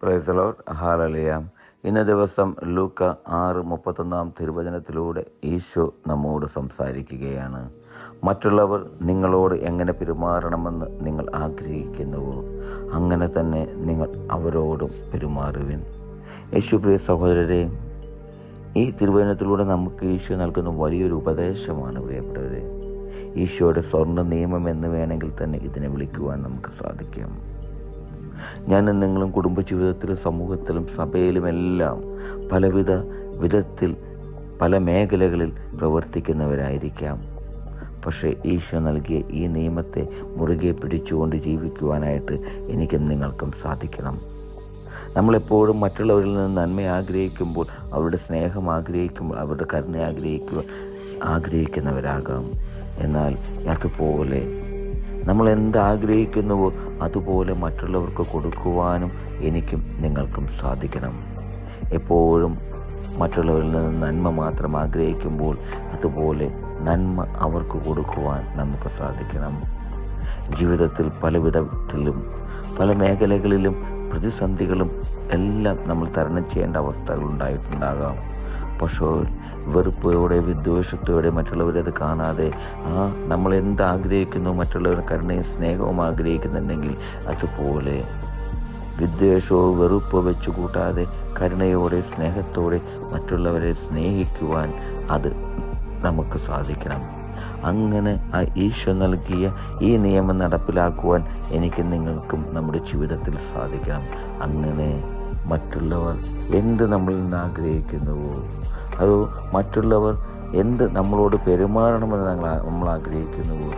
Praise the Lord. Hallelujah. ഇന്ന ദിവസം ലൂക്ക 6:31 തിരുവചനത്തിലൂടെ ഈശോ നമ്മോട് സംസാരിക്കുകയാണ്. മറ്റുള്ളവർ നിങ്ങളോട് എങ്ങനെ പെരുമാറണമെന്ന് നിങ്ങൾ ആഗ്രഹിക്കുന്നുവോ അങ്ങനെ തന്നെ നിങ്ങൾ അവരോടും പെരുമാറുവിൻ. യേശുപ്രിയ സഹോദരരെ, ഈ തിരുവചനത്തിലൂടെ നമുക്ക് ഈശോ നൽകുന്ന വലിയൊരു ഉപദേശമാണ് പ്രിയപ്പെട്ടവരെ. ഈശോയുടെ സ്വർണ്ണ നിയമം എന്ന് വേണമെങ്കിൽ തന്നെ ഇതിനെ വിളിക്കുവാൻ നമുക്ക് സാധിക്കും. ഞാനും നിങ്ങളും കുടുംബജീവിതത്തിലും സമൂഹത്തിലും സഭയിലുമെല്ലാം പലവിധ വിധത്തിൽ പല മേഖലകളിൽ പ്രവർത്തിക്കുന്നവരായിരിക്കാം. പക്ഷേ ഈശോ നൽകിയ ഈ നിയമത്തെ മുറുകെ പിടിച്ചുകൊണ്ട് ജീവിക്കുവാനായിട്ട് എനിക്കും നിങ്ങൾക്കും സാധിക്കണം. നമ്മളെപ്പോഴും മറ്റുള്ളവരിൽ നിന്ന് നന്മ ആഗ്രഹിക്കുമ്പോൾ, അവരുടെ സ്നേഹം ആഗ്രഹിക്കുമ്പോൾ, അവരുടെ കരുണ ആഗ്രഹിക്കുന്നവരാകാം. എന്നാൽ അതുപോലെ നമ്മൾ എന്താഗ്രഹിക്കുന്നുവോ അതുപോലെ മറ്റുള്ളവർക്ക് കൊടുക്കുവാനും എനിക്കും നിങ്ങൾക്കും സാധിക്കണം. എപ്പോഴും മറ്റുള്ളവരിൽ നിന്ന് നന്മ മാത്രം ആഗ്രഹിക്കുമ്പോൾ അതുപോലെ നന്മ അവർക്ക് കൊടുക്കുവാൻ നമുക്ക് സാധിക്കണം. ജീവിതത്തിൽ പലവിധത്തിലും പല മേഖലകളിലും പ്രതിസന്ധികളും എല്ലാം നമ്മൾ തരണം ചെയ്യേണ്ട അവസ്ഥകൾ ഉണ്ടായിട്ടുണ്ടാകാം. പക്ഷേ വെറുപ്പോടെ വിദ്വേഷത്തോടെ മറ്റുള്ളവരത് കാണാതെ നമ്മൾ എന്താഗ്രഹിക്കുന്നു, മറ്റുള്ളവരുടെ കരുണയും സ്നേഹവും ആഗ്രഹിക്കുന്നുണ്ടെങ്കിൽ അതുപോലെ വിദ്വേഷവും വെറുപ്പോ വെച്ചു കൂട്ടാതെ കരുണയോടെ സ്നേഹത്തോടെ മറ്റുള്ളവരെ സ്നേഹിക്കുവാൻ അത് നമുക്ക് സാധിക്കണം. അങ്ങനെ ആ ഈശോ നൽകിയ ഈ നിയമം നടപ്പിലാക്കുവാൻ എനിക്ക് നിങ്ങൾക്കും നമ്മുടെ ജീവിതത്തിൽ സാധിക്കണം. അങ്ങനെ മറ്റുള്ളവർ എന്ത് നമ്മളിൽ നിന്ന് ആഗ്രഹിക്കുന്നുവോ, അതോ മറ്റുള്ളവർ എന്ത് നമ്മളോട് പെരുമാറണമെന്ന് നമ്മൾ ആഗ്രഹിക്കുന്നുവോ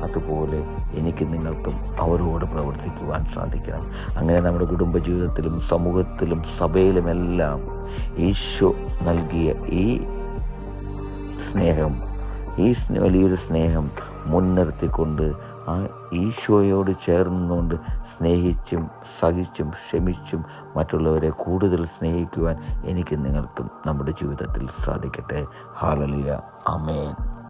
അതുപോലെ എനിക്ക് നിങ്ങൾക്കും അവരോട് പ്രവർത്തിക്കുവാൻ സാധിക്കണം. അങ്ങനെ നമ്മുടെ കുടുംബജീവിതത്തിലും സമൂഹത്തിലും സഭയിലുമെല്ലാം ഈശോ നൽകിയ ഈ സ്നേഹം, ഈ വലിയൊരു സ്നേഹം മുൻനിർത്തിക്കൊണ്ട് ആ ഈശോയോട് ചേർന്നുകൊണ്ട് സ്നേഹിച്ചും സഹിച്ചും ക്ഷമിച്ചും മറ്റുള്ളവരെ കൂടുതൽ സ്നേഹിക്കുവാൻ എനിക്ക് നിങ്ങൾക്കും നമ്മുടെ ജീവിതത്തിൽ സാധിക്കട്ടെ. ഹല്ലേലൂയ. ആമേൻ.